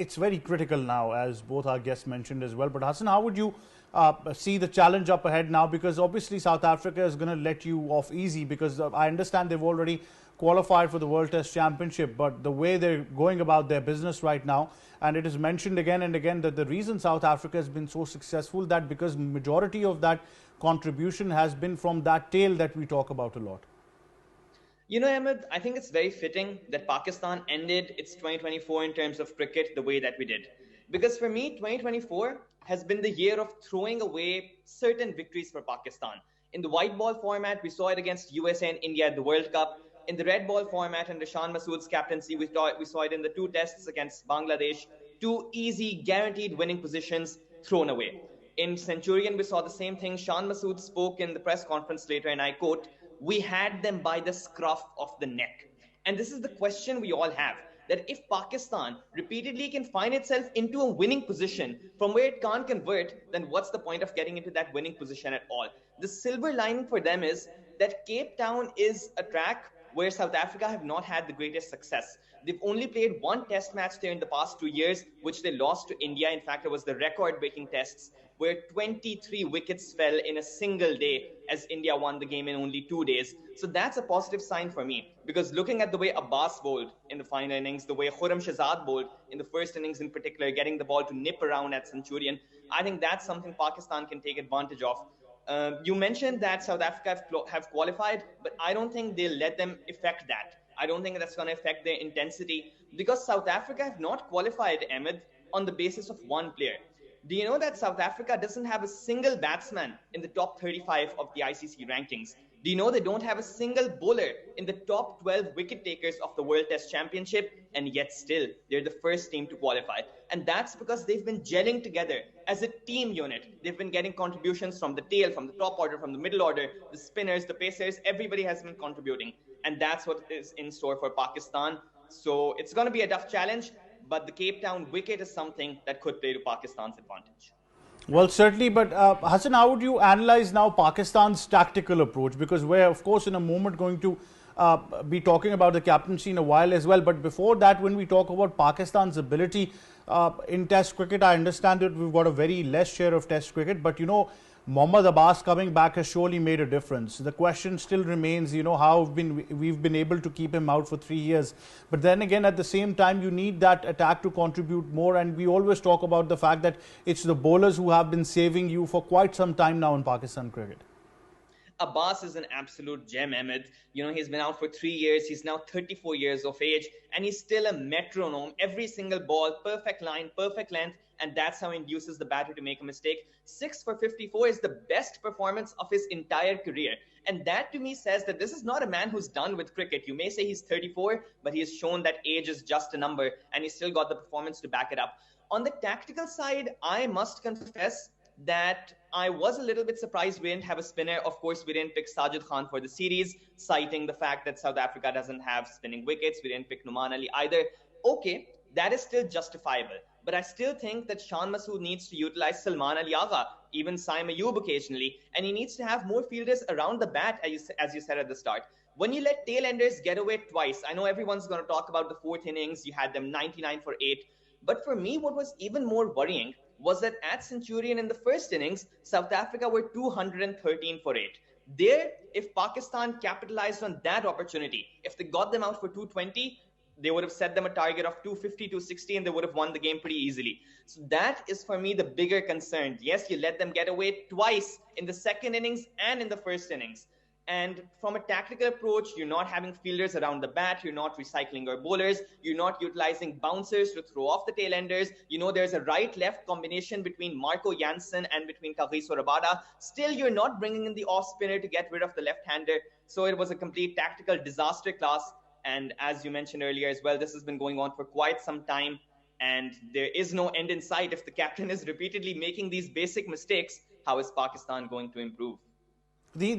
it's very critical now, as both our guests mentioned as well. But Hasan, how would you see the challenge up ahead now? Because obviously South Africa is going to let you off easy, because I understand they've already qualified for the World Test Championship, but the way they're going about their business right now, and it is mentioned again and again that the reason South Africa has been so successful, that because majority of that contribution has been from that tail that we talk about a lot. Ahmed, I think it's very fitting that Pakistan ended its 2024 in terms of cricket the way that we did. Because for me, 2024 has been the year of throwing away certain victories for Pakistan. In the white ball format, we saw it against USA and India at the World Cup. In the red ball format, under Shan Masood's captaincy, we saw it in the two tests against Bangladesh. Two easy, guaranteed winning positions thrown away. In Centurion, we saw the same thing. Shan Masood spoke in the press conference later, and I quote, "We had them by the scruff of the neck." And this is the question we all have, that if Pakistan repeatedly can find itself into a winning position from where it can't convert, then what's the point of getting into that winning position at all? The silver lining for them is that Cape Town is a track where South Africa have not had the greatest success. They've only played one test match there in the past 2 years, which they lost to India. In fact, it was the record-breaking tests where 23 wickets fell in a single day as India won the game in only 2 days. So that's a positive sign for me, because looking at the way Abbas bowled in the final innings, the way Khurram Shahzad bowled in the first innings in particular, getting the ball to nip around at Centurion, I think that's something Pakistan can take advantage of. You mentioned that South Africa have qualified, but I don't think they'll let them affect that. I don't think that's going to affect their intensity, because South Africa have not qualified, Ahmed, on the basis of one player. Do you know that South Africa doesn't have a single batsman in the top 35 of the ICC rankings? Do you know they don't have a single bowler in the top 12 wicket takers of the World Test Championship? And yet still, they're the first team to qualify. And that's because they've been gelling together as a team unit. They've been getting contributions from the tail, from the top order, from the middle order, the spinners, the pacers. Everybody has been contributing. And that's what is in store for Pakistan. So it's going to be a tough challenge, but the Cape Town wicket is something that could play to Pakistan's advantage. Well, certainly, but Hasan, how would you analyze now Pakistan's tactical approach? Because we're, of course, in a moment going to be talking about the captaincy in a while as well. But before that, when we talk about Pakistan's ability in Test cricket, I understand that we've got a very less share of Test cricket. But, Mohammad Abbas coming back has surely made a difference. The question still remains, how we've been able to keep him out for 3 years. But then again, at the same time, you need that attack to contribute more. And we always talk about the fact that it's the bowlers who have been saving you for quite some time now in Pakistan cricket. Abbas is an absolute gem, Ahmed. He's been out for 3 years. He's now 34 years of age, and he's still a metronome. Every single ball, perfect line, perfect length, and that's how he induces the batter to make a mistake. 6 for 54 is the best performance of his entire career. And that to me says that this is not a man who's done with cricket. You may say he's 34, but he has shown that age is just a number, and he's still got the performance to back it up. On the tactical side, I must confess that I was a little bit surprised we didn't have a spinner. Of course, we didn't pick Sajid Khan for the series, citing the fact that South Africa doesn't have spinning wickets. We didn't pick Numan Ali either. Okay, that is still justifiable. But I still think that Shan Masood needs to utilize Salman Ali Agha, even Saim Ayub occasionally, and he needs to have more fielders around the bat, as you said at the start. When you let tail-enders get away twice, I know everyone's going to talk about the fourth innings. You had them 99 for 8. But for me, what was even more worrying was that at Centurion in the first innings, South Africa were 213 for 8. There, if Pakistan capitalized on that opportunity, if they got them out for 220, they would have set them a target of 250, 260, and they would have won the game pretty easily. So that is for me the bigger concern. Yes, you let them get away twice in the second innings and in the first innings. And from a tactical approach, you're not having fielders around the bat. You're not recycling your bowlers. You're not utilizing bouncers to throw off the tail-enders. There's a right-left combination between Marco Jansen and between Kagiso Rabada. Still, you're not bringing in the off-spinner to get rid of the left-hander. So it was a complete tactical disaster class. And as you mentioned earlier as well, this has been going on for quite some time. And there is no end in sight. If the captain is repeatedly making these basic mistakes, how is Pakistan going to improve? The